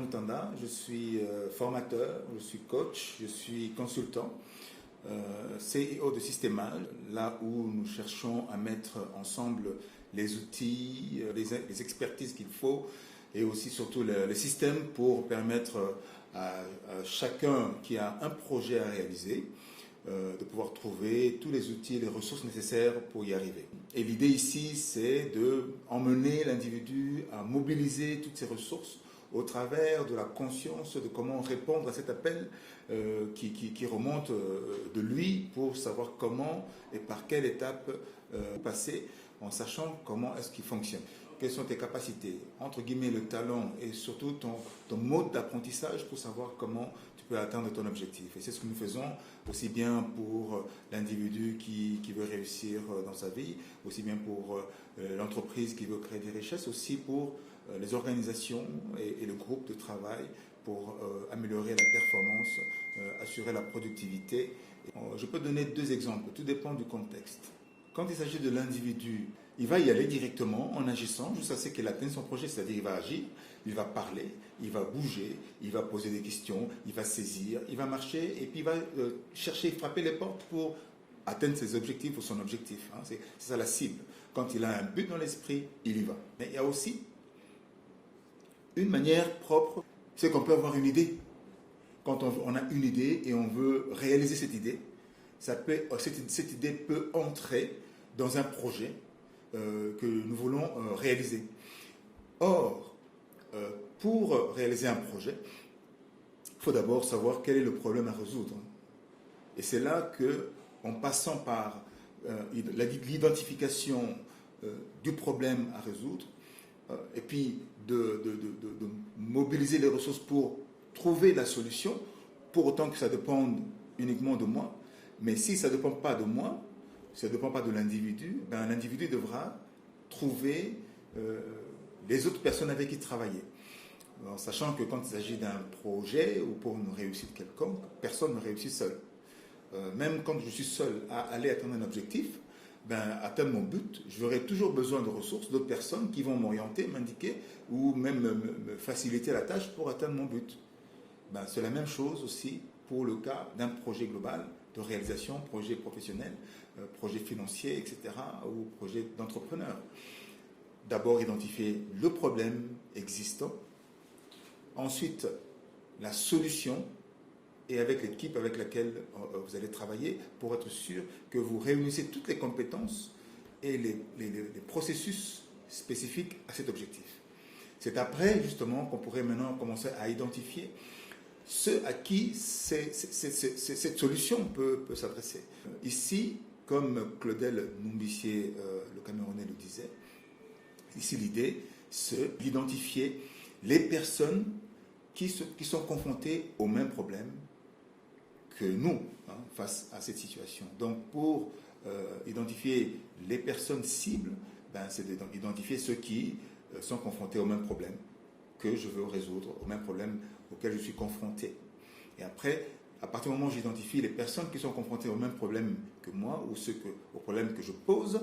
Mutanda, je suis formateur, je suis coach, je suis consultant, CEO de Systémal, là où nous cherchons à mettre ensemble les outils, les expertises qu'il faut et aussi surtout le système pour permettre à chacun qui a un projet à réaliser de pouvoir trouver tous les outils et les ressources nécessaires pour y arriver. Et l'idée ici, c'est d'emmener l'individu à mobiliser toutes ces ressources au travers de la conscience de comment répondre à cet appel qui remonte de lui pour savoir comment et par quelle étape passer en sachant comment est-ce qu'il fonctionne. Quelles sont tes capacités, entre guillemets le talent et surtout ton mode d'apprentissage pour savoir comment tu peux atteindre ton objectif. Et c'est ce que nous faisons aussi bien pour l'individu qui veut réussir dans sa vie, aussi bien pour l'entreprise qui veut créer des richesses, aussi pour les organisations et le groupe de travail pour améliorer la performance, assurer la productivité. Je peux donner 2 exemples, tout dépend du contexte. Quand il s'agit de l'individu, il va y aller directement en agissant jusqu'à ce qu'il atteigne son projet, c'est-à-dire il va agir, il va parler, il va bouger, il va poser des questions, il va saisir, il va marcher et puis il va chercher, frapper les portes pour atteindre ses objectifs ou son objectif. C'est ça la cible. Quand il a un but dans l'esprit, il y va. Mais il y a aussi une manière propre, c'est qu'on peut avoir une idée. Quand on a une idée et on veut réaliser cette idée, cette idée peut entrer dans un projet que nous voulons réaliser. Or, pour réaliser un projet, il faut d'abord savoir quel est le problème à résoudre. Et c'est là que, en passant par l'identification du problème à résoudre, et puis de mobiliser les ressources pour trouver la solution, pour autant que ça dépende uniquement de moi. Mais si ça ne dépend pas de moi, ça ne dépend pas de l'individu, ben l'individu devra trouver les autres personnes avec qui travailler. En sachant que quand il s'agit d'un projet ou pour une réussite quelconque, personne ne réussit seul. Même quand je suis seul à aller atteindre un objectif, atteindre mon but, j'aurai toujours besoin de ressources, d'autres personnes qui vont m'orienter, m'indiquer ou même me faciliter la tâche pour atteindre mon but. C'est la même chose aussi pour le cas d'un projet global de réalisation, projet professionnel, projet financier, etc., ou projet d'entrepreneur. D'abord, identifier le problème existant. Ensuite, la solution et avec l'équipe avec laquelle vous allez travailler pour être sûr que vous réunissez toutes les compétences et les processus spécifiques à cet objectif. C'est après, justement, qu'on pourrait maintenant commencer à identifier ceux à qui cette solution peut s'adresser. Ici, comme Claudel Numbissier, le Camerounais, le disait, ici l'idée, c'est d'identifier les personnes qui sont confrontées au même problème que nous, face à cette situation. Donc, pour identifier les personnes cibles, c'est d'identifier ceux qui sont confrontés au même problème que je veux résoudre, au même problème auquel je suis confronté. Et après, à partir du moment où j'identifie les personnes qui sont confrontées au même problème que moi ou au problème que je pose,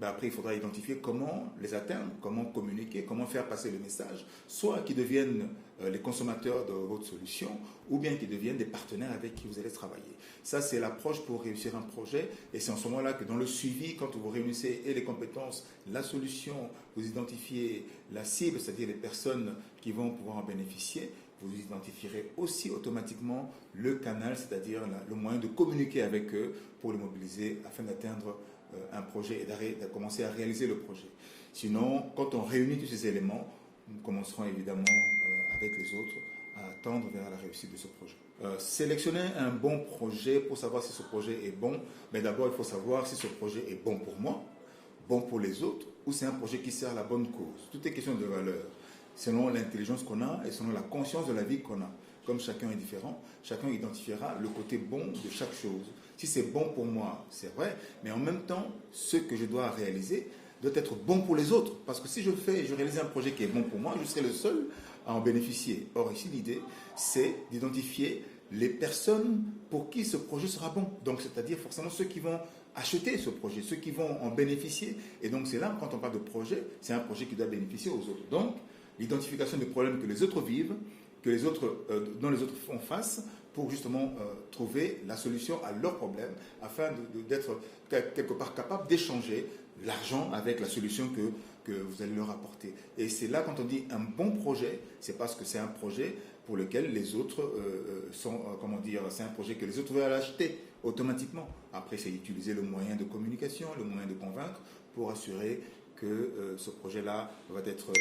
après il faudra identifier comment les atteindre, comment communiquer, comment faire passer le message, soit qu'ils deviennent les consommateurs de votre solution ou bien qu'ils deviennent des partenaires avec qui vous allez travailler. Ça, c'est l'approche pour réussir un projet et c'est en ce moment-là que dans le suivi, quand vous réunissez et les compétences, la solution, vous identifiez la cible, c'est-à-dire les personnes qui vont pouvoir en bénéficier, vous identifierez aussi automatiquement le canal, c'est-à-dire le moyen de communiquer avec eux pour les mobiliser afin d'atteindre un projet et de commencer à réaliser le projet. Sinon, quand on réunit tous ces éléments, nous commencerons évidemment avec les autres à tendre vers la réussite de ce projet. Sélectionner un bon projet pour savoir si ce projet est bon, mais d'abord il faut savoir si ce projet est bon pour moi, bon pour les autres, ou c'est un projet qui sert à la bonne cause. Tout est question de valeur, selon l'intelligence qu'on a et selon la conscience de la vie qu'on a. Comme chacun est différent, chacun identifiera le côté bon de chaque chose. Si c'est bon pour moi, c'est vrai, mais en même temps, ce que je dois réaliser doit être bon pour les autres. Parce que si je réalise un projet qui est bon pour moi, je serai le seul à en bénéficier. Or, ici, l'idée, c'est d'identifier les personnes pour qui ce projet sera bon. Donc, c'est-à-dire forcément ceux qui vont acheter ce projet, ceux qui vont en bénéficier. Et donc, c'est là, quand on parle de projet, c'est un projet qui doit bénéficier aux autres. Donc, l'identification des problèmes que les autres vivent, dont les autres font face, pour justement trouver la solution à leurs problèmes, afin d'être quelque part capable d'échanger l'argent avec la solution que vous allez leur apporter. Et c'est là, quand on dit un bon projet, c'est parce que c'est un projet pour lequel les autres c'est un projet que les autres veulent acheter automatiquement. Après, c'est utiliser le moyen de communication, le moyen de convaincre, pour assurer que ce projet-là va être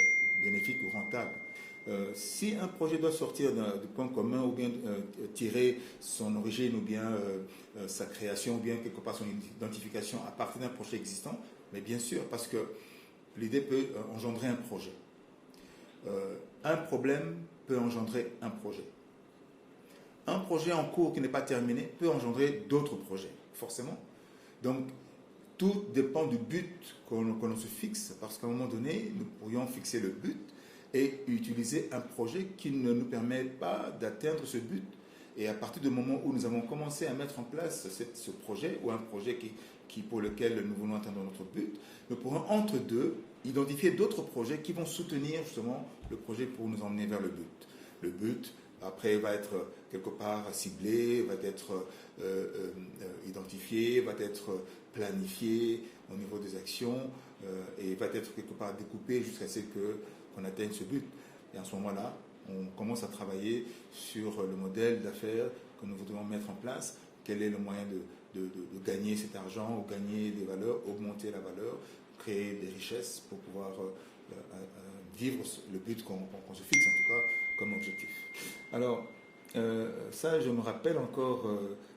bénéfique ou rentable. Si un projet doit sortir du point commun, ou bien tirer son origine, ou bien sa création, ou bien quelque part son identification à partir d'un projet existant, mais bien sûr, parce que l'idée peut engendrer un projet. Un problème peut engendrer un projet. Un projet en cours qui n'est pas terminé peut engendrer d'autres projets, forcément. Donc, tout dépend du but qu'on se fixe, parce qu'à un moment donné, nous pourrions fixer le but et utiliser un projet qui ne nous permet pas d'atteindre ce but. Et à partir du moment où nous avons commencé à mettre en place ce projet, ou un projet pour lequel nous voulons atteindre notre but, nous pourrons entre deux identifier d'autres projets qui vont soutenir justement le projet pour nous emmener vers le but. Le but, après, va être quelque part ciblé, va être identifié, va être planifié au niveau des actions, et va être quelque part découpé jusqu'à ce qu'on atteigne ce but. Et à ce moment-là, on commence à travailler sur le modèle d'affaires que nous voudrions mettre en place. Quel est le moyen de gagner cet argent, ou gagner des valeurs, augmenter la valeur, créer des richesses pour pouvoir vivre le but qu'on se fixe, en tout cas, comme objectif. Alors, ça, je me rappelle encore,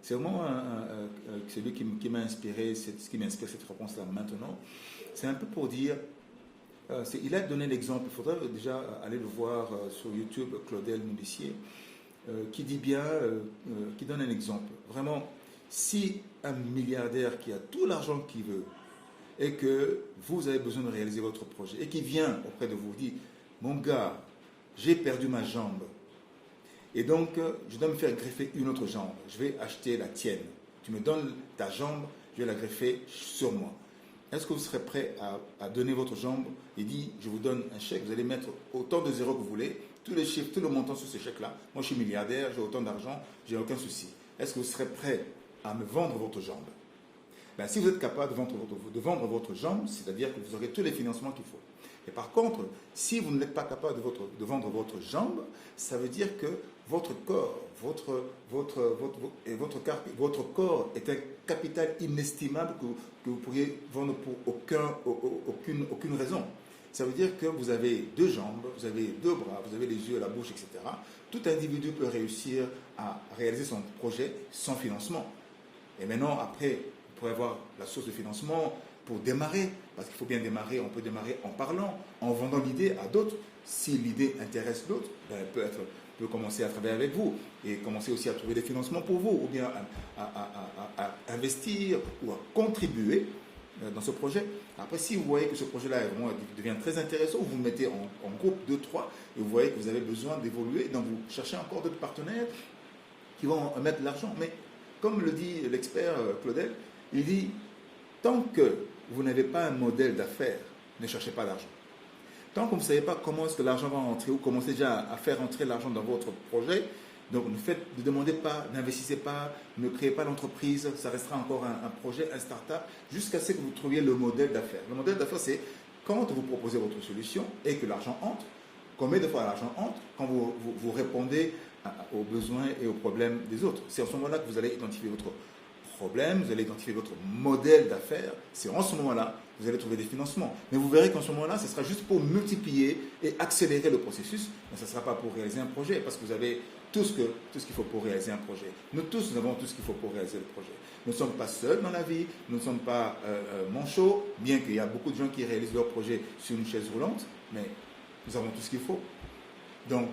c'est vraiment celui qui m'a inspiré, ce qui m'inspire cette réponse-là maintenant. C'est un peu pour dire, il a donné l'exemple, il faudrait déjà aller le voir sur YouTube, Claudel Noudissier, qui dit bien, qui donne un exemple. Vraiment, si un milliardaire qui a tout l'argent qu'il veut, et que vous avez besoin de réaliser votre projet, et qui vient auprès de vous, dit, mon gars, j'ai perdu ma jambe, et donc je dois me faire greffer une autre jambe, je vais acheter la tienne, tu me donnes ta jambe, je vais la greffer sur moi. Est-ce que vous serez prêt à donner votre jambe? Il dit, je vous donne un chèque, vous allez mettre autant de zéros que vous voulez, tous les chiffres, tout le montant sur ce chèque-là. Moi, je suis milliardaire, j'ai autant d'argent, j'ai aucun souci. Est-ce que vous serez prêt à me vendre votre jambe? Ben, si vous êtes capable de vendre votre jambe, c'est-à-dire que vous aurez tous les financements qu'il faut. Et par contre, si vous n'êtes pas capable de vendre votre jambe, ça veut dire que votre corps, votre corps est un capital inestimable que vous pourriez vendre pour aucune raison. Ça veut dire que vous avez deux jambes, vous avez deux bras, vous avez les yeux, la bouche, etc. Tout individu peut réussir à réaliser son projet sans financement. Et maintenant, après, vous pourrez avoir la source de financement pour démarrer, parce qu'il faut bien démarrer, on peut démarrer en parlant, en vendant l'idée à d'autres. Si l'idée intéresse d'autres, ben, elle peut commencer à travailler avec vous et commencer aussi à trouver des financements pour vous, ou bien à investir ou à contribuer dans ce projet. Après, si vous voyez que ce projet-là devient très intéressant, vous vous mettez en groupe 2-3 et vous voyez que vous avez besoin d'évoluer, donc vous cherchez encore d'autres partenaires qui vont mettre de l'argent. Mais comme le dit l'expert Claudel, il dit, tant que vous n'avez pas un modèle d'affaires, ne cherchez pas d'argent. Tant que vous ne savez pas comment est-ce que l'argent va rentrer, ou commencez déjà à faire entrer l'argent dans votre projet, donc ne demandez pas, n'investissez pas, ne créez pas l'entreprise, ça restera encore un projet, un start-up, jusqu'à ce que vous trouviez le modèle d'affaires. Le modèle d'affaires, c'est quand vous proposez votre solution et que l'argent entre, combien de fois l'argent entre, quand vous répondez aux besoins et aux problèmes des autres. C'est en ce moment-là que vous allez identifier votre problème, vous allez identifier votre modèle d'affaires, c'est en ce moment-là que vous allez trouver des financements. Mais vous verrez qu'en ce moment-là, ce sera juste pour multiplier et accélérer le processus, mais ce ne sera pas pour réaliser un projet, parce que vous avez tout ce qu'il faut pour réaliser un projet. Nous tous, nous avons tout ce qu'il faut pour réaliser le projet. Nous ne sommes pas seuls dans la vie, nous ne sommes pas manchots, bien qu'il y a beaucoup de gens qui réalisent leur projet sur une chaise roulante, mais nous avons tout ce qu'il faut. Donc,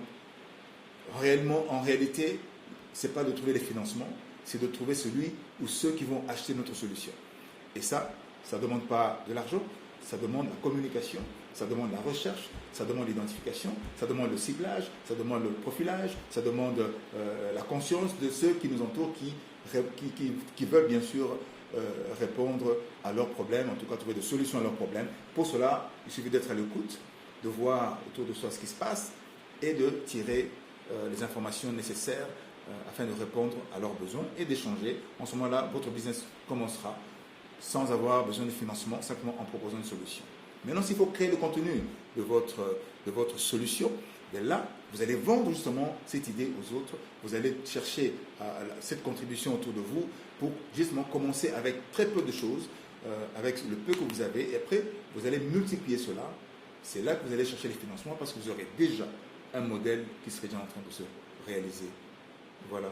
en réalité, ce n'est pas de trouver les financements, c'est de trouver celui ou ceux qui vont acheter notre solution. Et ça ne demande pas de l'argent, ça demande la communication, ça demande la recherche, ça demande l'identification, ça demande le ciblage, ça demande le profilage, ça demande la conscience de ceux qui nous entourent, qui veulent bien sûr répondre à leurs problèmes, en tout cas trouver des solutions à leurs problèmes. Pour cela, il suffit d'être à l'écoute de voir autour de soi ce qui se passe et de tirer les informations nécessaires afin de répondre à leurs besoins et d'échanger. En ce moment-là, votre business commencera sans avoir besoin de financement, simplement en proposant une solution. Maintenant, s'il faut créer le contenu de votre solution, bien là, vous allez vendre justement cette idée aux autres, vous allez chercher cette contribution autour de vous pour justement commencer avec très peu de choses, avec le peu que vous avez, et après, vous allez multiplier cela. C'est là que vous allez chercher les financements parce que vous aurez déjà un modèle qui serait déjà en train de se réaliser. Voilà.